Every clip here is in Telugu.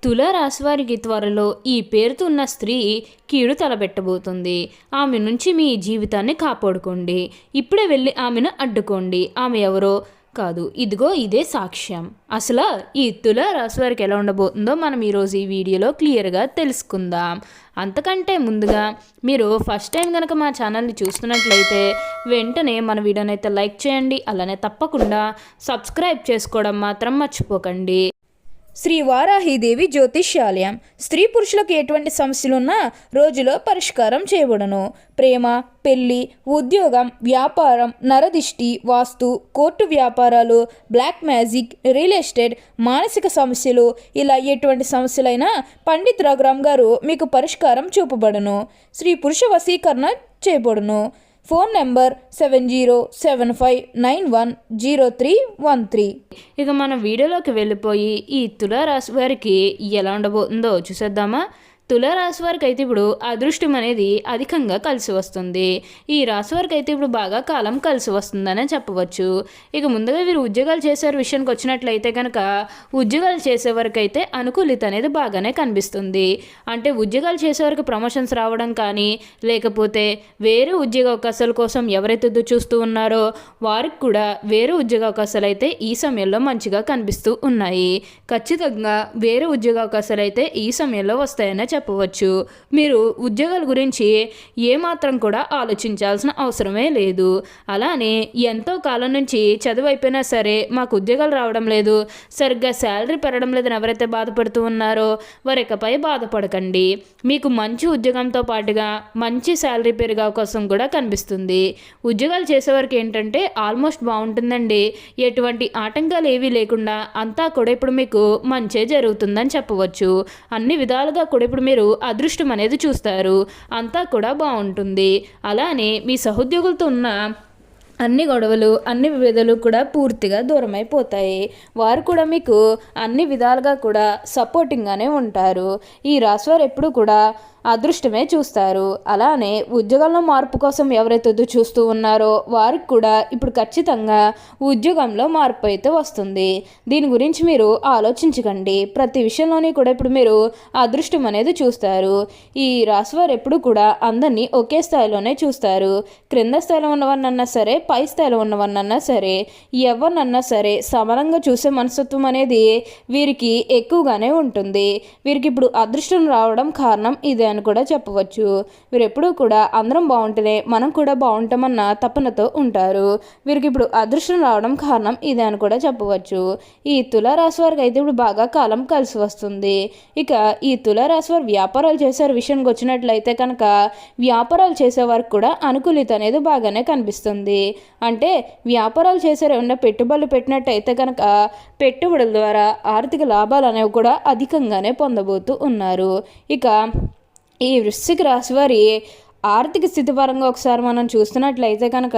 తులారాశి వారికి త్వరలో ఈ పేరుతో ఉన్న స్త్రీ కీడు తలబెట్టబోతుంది. ఆమె నుంచి మీ జీవితాన్ని కాపాడుకోండి. ఇప్పుడే వెళ్ళి ఆమెను అడ్డుకోండి. ఆమె ఎవరో కాదు, ఇదిగో ఇదే సాక్ష్యం. అసలు ఈ తులారాశి వారికి ఎలా ఉండబోతుందో మనం ఈరోజు ఈ వీడియోలో క్లియర్గా తెలుసుకుందాం. అంతకంటే ముందుగా మీరు ఫస్ట్ టైం కనుక మా ఛానల్ని చూస్తున్నట్లయితే వెంటనే మన వీడియోని అయితే లైక్ చేయండి. అలానే తప్పకుండా సబ్స్క్రైబ్ చేసుకోవడం మాత్రం మర్చిపోకండి. శ్రీ వారాహీదేవి జ్యోతిష్యాలయం. స్త్రీ పురుషులకు ఎటువంటి సమస్యలున్నా రోజులో పరిష్కారం చేయబడును. ప్రేమ, పెళ్లి, ఉద్యోగం, వ్యాపారం, నరదిష్టి, వాస్తు, కోర్టు వ్యాపారాలు, బ్లాక్ మ్యాజిక్, రియల్ ఎస్టేట్, మానసిక సమస్యలు, ఇలా ఎటువంటి సమస్యలైనా పండిత్ రఘురామ్ గారు మీకు పరిష్కారం చూపబడును. స్త్రీ పురుష వశీకరణ చేయబడును. Phone number 7075910313. ఇక మన వీడియోలోకి వెళ్ళిపోయి ఈ తులారాశి వారికి ఎలా ఉండబోతుందో చూసేద్దామా. తులారాశి వారికి అయితే ఇప్పుడు అదృష్టం అనేది అధికంగా కలిసి వస్తుంది. ఈ రాశి వారికి అయితే ఇప్పుడు బాగా కాలం కలిసి వస్తుందనే చెప్పవచ్చు. ఇక ముందుగా వీరు ఉద్యోగాలు చేసే విషయానికి వచ్చినట్లయితే కనుక ఉద్యోగాలు చేసేవారికి అయితే అనుకూలిత అనేది బాగానే కనిపిస్తుంది. అంటే ఉద్యోగాలు చేసేవారికి ప్రమోషన్స్ రావడం కానీ, లేకపోతే వేరే ఉద్యోగ అవకాశాల కోసం ఎవరైతే చూస్తూ ఉన్నారో వారికి కూడా వేరే ఉద్యోగ అవకాశాలు అయితే ఈ సమయంలో మంచిగా కనిపిస్తూ ఉన్నాయి. ఖచ్చితంగా వేరే ఉద్యోగ అవకాశాలు అయితే ఈ సమయంలో వస్తాయనే చెప్పవచ్చు. మీరు ఉద్యోగాల గురించి ఏమాత్రం కూడా ఆలోచించాల్సిన అవసరమే లేదు. అలానే ఎంతో కాలం నుంచి చదువు అయిపోయినా సరే మాకు ఉద్యోగాలు రావడం లేదు, సరిగ్గా శాలరీ పెరగడం లేదని ఎవరైతే బాధపడుతూ ఉన్నారో వారికపై బాధపడకండి. మీకు మంచి ఉద్యోగంతో పాటుగా మంచి శాలరీ పెరిగే అవకాశం కూడా కనిపిస్తుంది. ఉద్యోగాలు చేసేవారికి ఏంటంటే ఆల్మోస్ట్ బాగుంటుందండి. ఎటువంటి ఆటంకాలు ఏవీ లేకుండా అంతా కూడా ఇప్పుడు మీకు మంచే జరుగుతుందని చెప్పవచ్చు. అన్ని విధాలుగా కూడా ఇప్పుడు మీరు అదృష్టం అనేది చూస్తారు. అంతా కూడా బాగుంటుంది. అలానే మీ సహోద్యోగులతో ఉన్న అన్ని గొడవలు, అన్ని విభేదాలు కూడా పూర్తిగా దూరం అయిపోతాయి. వారు కూడా మీకు అన్ని విధాలుగా కూడా సపోర్టింగ్గానే ఉంటారు. ఈ రాశివారు ఎప్పుడు కూడా అదృష్టమే చూస్తారు. అలానే ఉద్యోగంలో మార్పు కోసం ఎవరైతే చూస్తూ ఉన్నారో వారికి కూడా ఇప్పుడు ఖచ్చితంగా ఉద్యోగంలో మార్పు అయితే వస్తుంది. దీని గురించి మీరు ఆలోచించకండి. ప్రతి విషయంలోని కూడా ఇప్పుడు మీరు అదృష్టం అనేది చూస్తారు. ఈ రాశివారు ఎప్పుడు కూడా అందరినీ ఒకే స్థాయిలోనే చూస్తారు. క్రింద స్థాయిలో ఉన్నవన్నన్నా సరే, పై స్థాయిలో ఉన్నవన్నన్నా సరే, ఎవరినన్నా సరే సమానంగా చూసే మనస్తత్వం అనేది వీరికి ఎక్కువగానే ఉంటుంది. వీరికి ఇప్పుడు అదృష్టం రావడం కారణం ఇదే అని కూడా చెప్పవచ్చు. వీరు ఎప్పుడూ కూడా అందరం బాగుంటేనే మనం కూడా బాగుంటామన్న తపనతో ఉంటారు. వీరికి ఇప్పుడు అదృష్టం రావడం కారణం ఇదే అని కూడా చెప్పవచ్చు. ఈ తులారాశి వారికి అయితే ఇప్పుడు బాగా కాలం కలిసి వస్తుంది. ఇక ఈ తులారాశి వారు వ్యాపారాలు చేసే విషయానికి వచ్చినట్లయితే కనుక వ్యాపారాలు చేసేవారికి కూడా అనుకూలిత అనేది బాగానే కనిపిస్తుంది. అంటే వ్యాపారాలు చేసే ఏమన్నా పెట్టుబడులు పెట్టినట్టయితే కనుక పెట్టుబడుల ద్వారా ఆర్థిక లాభాలు అనేవి కూడా అధికంగానే పొందబోతూ ఉన్నారు. ఇక ఈ వృశ్చిక రాశి వారి ఆర్థిక స్థితి పరంగా ఒకసారి మనం చూస్తున్నట్లయితే కనుక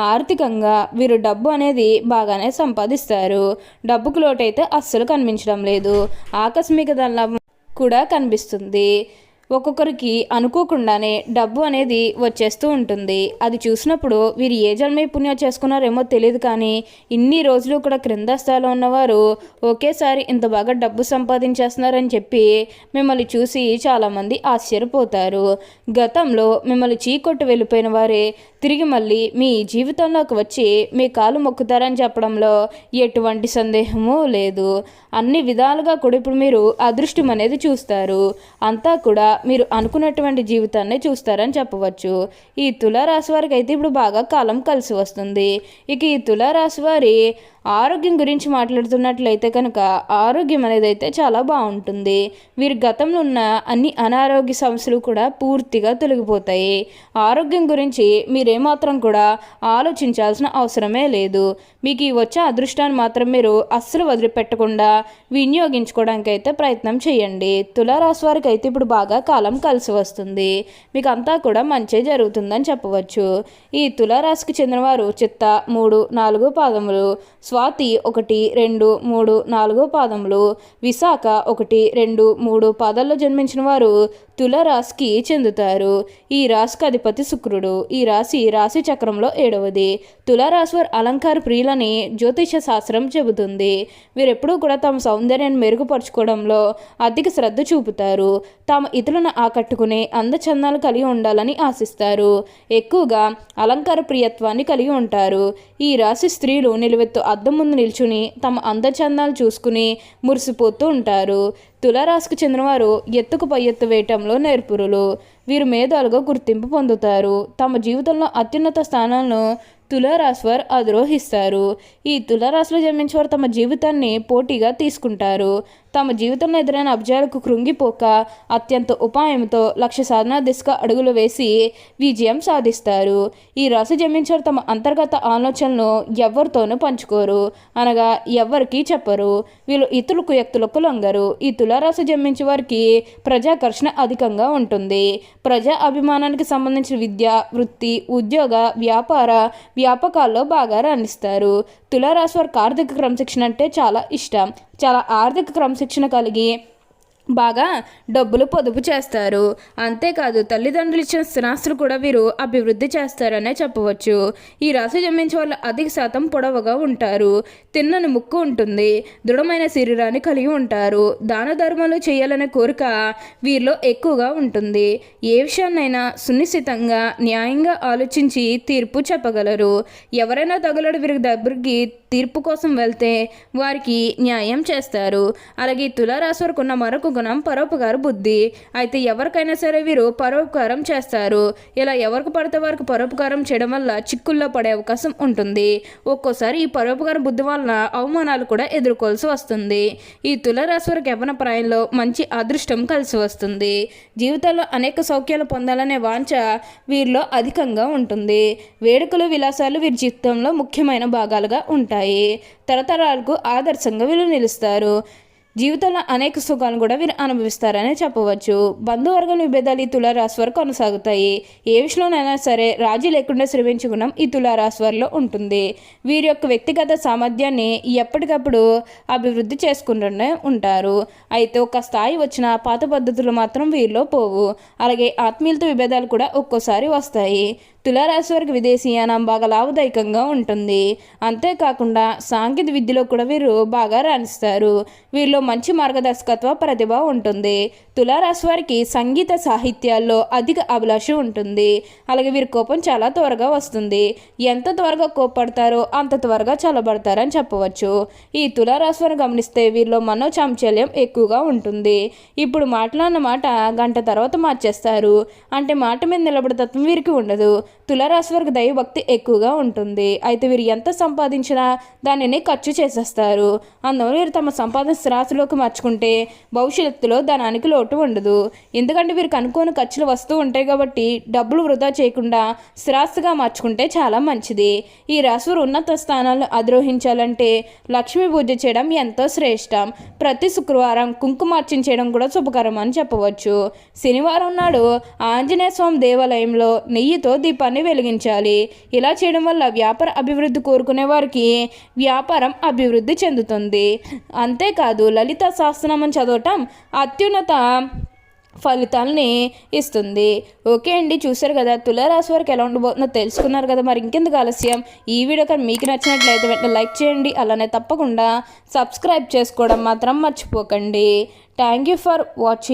ఆర్థికంగా వీరు డబ్బు అనేది బాగానే సంపాదిస్తారు. డబ్బుకు లోటైతే అస్సలు కనిపించడం లేదు. ఆకస్మిక ధనలాభం కూడా కనిపిస్తుంది. ఒక్కొక్కరికి అనుకోకుండానే డబ్బు అనేది వచ్చేస్తూ ఉంటుంది. అది చూసినప్పుడు వీరు ఏ జన్మ పుణ్యం చేసుకున్నారేమో తెలియదు, కానీ ఇన్ని రోజులు కూడా క్రింద స్థాయిలో ఉన్నవారు ఒకేసారి ఇంత బాగా డబ్బు సంపాదించేస్తున్నారని చెప్పి మిమ్మల్ని చూసి చాలామంది ఆశ్చర్యపోతారు. గతంలో మిమ్మల్ని చీకొట్టు వెళ్ళిపోయిన వారే తిరిగి మళ్ళీ మీ జీవితంలోకి వచ్చి మీ కాలు మొక్కుతారని చెప్పడంలో ఎటువంటి సందేహము లేదు. అన్ని విధాలుగా కూడా ఇప్పుడు మీరు అదృష్టం అనేది చూస్తారు. అంతా కూడా మీరు అనుకున్నటువంటి జీవితాన్ని చూస్తారని చెప్పవచ్చు. ఈ తులారాశి వారికి అయితే ఇప్పుడు బాగా కాలం కలిసి వస్తుంది. ఇక ఈ తులారాశి వారి ఆరోగ్యం గురించి మాట్లాడుతున్నట్లయితే కనుక ఆరోగ్యం అనేది అయితే చాలా బాగుంటుంది. వీరి గతంలో ఉన్న అన్ని అనారోగ్య సమస్యలు కూడా పూర్తిగా తొలగిపోతాయి. ఆరోగ్యం గురించి మీరేమాత్రం కూడా ఆలోచించాల్సిన అవసరమే లేదు. మీకు ఈ వచ్చే అదృష్టాన్ని మాత్రం మీరు అస్సలు వదిలిపెట్టకుండా వినియోగించుకోవడానికి అయితే ప్రయత్నం చేయండి. తులారాశి వారికి అయితే ఇప్పుడు బాగా కాలం కలిసి వస్తుంది. మీకు అంతా కూడా మంచి జరుగుతుందని చెప్పవచ్చు. ఈ తులారాశికి చెందినవారు చిత్త 3, 4 పాదములు, స్వాతి 1, 2, 3, 4 పాదములు, విశాఖ 1, 2, 3 పాదాల్లో జన్మించిన వారు తులారాశికి చెందుతారు. ఈ రాశికి అధిపతి శుక్రుడు. ఈ రాశి చక్రంలో 7వది. తులారాశి వారు అలంకార ప్రియులని జ్యోతిష శాస్త్రం చెబుతుంది. వీరెప్పుడూ కూడా తమ సౌందర్యాన్ని మెరుగుపరుచుకోవడంలో అధిక శ్రద్ధ చూపుతారు. తాము ఇతరులను ఆకట్టుకునే అందచందాలు కలిగి ఉండాలని ఆశిస్తారు. ఎక్కువగా అలంకార ప్రియత్వాన్ని కలిగి ఉంటారు. ఈ రాశి స్త్రీలు నిలువెత్తు అద్దం ముందు నిల్చుని తమ అందచందాలు చూసుకుని మురిసిపోతూ ఉంటారు. తులారాశికి చెందినవారు ఎత్తుకు పై ఎత్తు వేయటంలో నేర్పురులు. వీరు మేధాలుగా గుర్తింపు పొందుతారు. తమ జీవితంలో అత్యున్నత స్థానాలను తులారాశి వారు అధిరోహిస్తారు. ఈ తులారాశిలో జన్మించేవారు తమ జీవితాన్ని పోటీగా తీసుకుంటారు. తమ జీవితంలో ఎదురైన అబ్జాలకు కృంగిపోక అత్యంత ఉపాయంతో లక్ష్య సాధన దిశగా అడుగులు వేసి విజయం సాధిస్తారు. ఈ రాశి జన్మించేవారు తమ అంతర్గత ఆలోచనలను ఎవరితోనూ పంచుకోరు, అనగా ఎవరికీ చెప్పరు. వీళ్ళు ఇతరులకు వ్యక్తులకు లొంగరు. ఈ తులారాశి జన్మించే వారికి ప్రజాకర్షణ అధికంగా ఉంటుంది. ప్రజా అభిమానానికి సంబంధించిన విద్య, వృత్తి, ఉద్యోగ, వ్యాపకాల్లో బాగా రాణిస్తారు. తులారాశి వారికి ఆర్థిక క్రమశిక్షణ అంటే చాలా ఇష్టం. చాలా ఆర్థిక క్రమశిక్షణ కలిగి బాగా డబ్బులు పొదుపు చేస్తారు. అంతేకాదు తల్లిదండ్రులు ఇచ్చిన స్థిరాస్తులు కూడా వీరు అభివృద్ధి చేస్తారనే చెప్పవచ్చు. ఈ రాశి జన్మించే వాళ్ళు అధిక శాతం పొడవుగా ఉంటారు. తిన్నని ముక్కు ఉంటుంది. దృఢమైన శరీరాన్ని కలిగి ఉంటారు. దాన ధర్మాలు చేయాలనే కోరిక వీరిలో ఎక్కువగా ఉంటుంది. ఏ విషయాన్నైనా సునిశ్చితంగా న్యాయంగా ఆలోచించి తీర్పు చెప్పగలరు. ఎవరైనా తగులడు వీరి దగ్గరికి తీర్పు కోసం వెళ్తే వారికి న్యాయం చేస్తారు. అలాగే తులారాశి వారికి ఉన్న మరొక గుణం పరోపకార బుద్ధి. అయితే ఎవరికైనా సరే వీరు పరోపకారం చేస్తారు. ఇలా ఎవరికి పడితే వారికి పరోపకారం చేయడం వల్ల చిక్కుల్లో పడే అవకాశం ఉంటుంది. ఒక్కోసారి ఈ పరోపకార బుద్ధి వలన అవమానాలు కూడా ఎదుర్కోవాల్సి వస్తుంది. ఈ తులారాశి వారికి యవ్వన ప్రాయంలో మంచి అదృష్టం కలిసి వస్తుంది. జీవితంలో అనేక సౌఖ్యాలు పొందాలనే వాంఛ వీరిలో అధికంగా ఉంటుంది. వేడుకలు, విలాసాలు వీరి జీవితంలో ముఖ్యమైన భాగాలుగా ఉంటాయి. తరతరాలకు ఆదర్శంగా వీళ్ళు నిలుస్తారు. జీవితంలో అనేక సుఖాలను కూడా వీరు అనుభవిస్తారని చెప్పవచ్చు. బంధువర్గం విభేదాలు ఈ తులారాశి వారు కొనసాగుతాయి. ఏ విషయంలోనైనా సరే రాజీ లేకుండా శ్రమించే గుణం ఈ తులారాశి వారిలో ఉంటుంది. వీరి యొక్క వ్యక్తిగత సామర్థ్యాన్ని ఎప్పటికప్పుడు అభివృద్ధి చేసుకుంటూనే ఉంటారు. అయితే ఒక స్థాయి వచ్చిన పాత పద్ధతులు మాత్రం వీరిలో పోవు. అలాగే ఆత్మీయులతో విభేదాలు కూడా ఒక్కోసారి వస్తాయి. తులారాశి వారికి విదేశీయానం బాగా లాభదాయకంగా ఉంటుంది. అంతేకాకుండా సాంకేతిక విద్యలో కూడా వీరు బాగా రాణిస్తారు. వీరిలో మంచి మార్గదర్శకత్వ ప్రతిభ ఉంటుంది. తులారాశి వారికి సంగీత సాహిత్యాల్లో అధిక అభిలాష ఉంటుంది. అలాగే వీరి కోపం చాలా త్వరగా వస్తుంది. ఎంత త్వరగా కోపడతారో అంత త్వరగా చల్లబడతారని చెప్పవచ్చు. ఈ తులారాశి వారిని గమనిస్తే వీరిలో మనోచాంచల్యం ఎక్కువగా ఉంటుంది. ఇప్పుడు మాట్లాడిన మాట గంట తర్వాత మార్చేస్తారు. అంటే మాట మీద నిలబడే తత్వం వీరికి ఉండదు. తులారాశి వారికి దైవభక్తి ఎక్కువగా ఉంటుంది. అయితే వీరు ఎంత సంపాదించినా దానిని ఖర్చు చేసేస్తారు. అందువల్ల వీరు తమ సంపాదన స్థిరాస్తిలోకి మార్చుకుంటే భవిష్యత్తులో ధనానికి లోటు ఉండదు. ఎందుకంటే వీరికి అనుకోని ఖర్చులు వస్తూ ఉంటాయి కాబట్టి డబ్బులు వృధా చేయకుండా స్థిరాస్తిగా మార్చుకుంటే చాలా మంచిది. ఈ రాశి వారు ఉన్నత స్థానాలను అధిరోహించాలంటే లక్ష్మీ పూజ చేయడం ఎంతో శ్రేష్టం. ప్రతి శుక్రవారం కుంకుమార్చన చేయడం కూడా శుభకరం అని చెప్పవచ్చు. శనివారం నాడు ఆంజనేయ స్వామి దేవాలయంలో నెయ్యితో దీపాన్ని వెలిగించాలి. ఇలా చేయడం వల్ల వ్యాపార అభివృద్ధి కోరుకునే వారికి వ్యాపారం అభివృద్ధి చెందుతుంది. అంతేకాదు లలిత సహస్రనామం చదవటం అత్యున్నత ఫలితాలని ఇస్తుంది. ఓకే అండి, చూసారు కదా తులారాశి వారికి ఎలా ఉండబోతుందో తెలుసుకున్నారు కదా. మరి ఇంకెందుకు ఆలస్యం, ఈ వీడియో కానీ మీకు నచ్చినట్లయితే వెంటనే లైక్ చేయండి. అలానే తప్పకుండా సబ్స్క్రైబ్ చేసుకోవడం మాత్రం మర్చిపోకండి. Thank you for watching.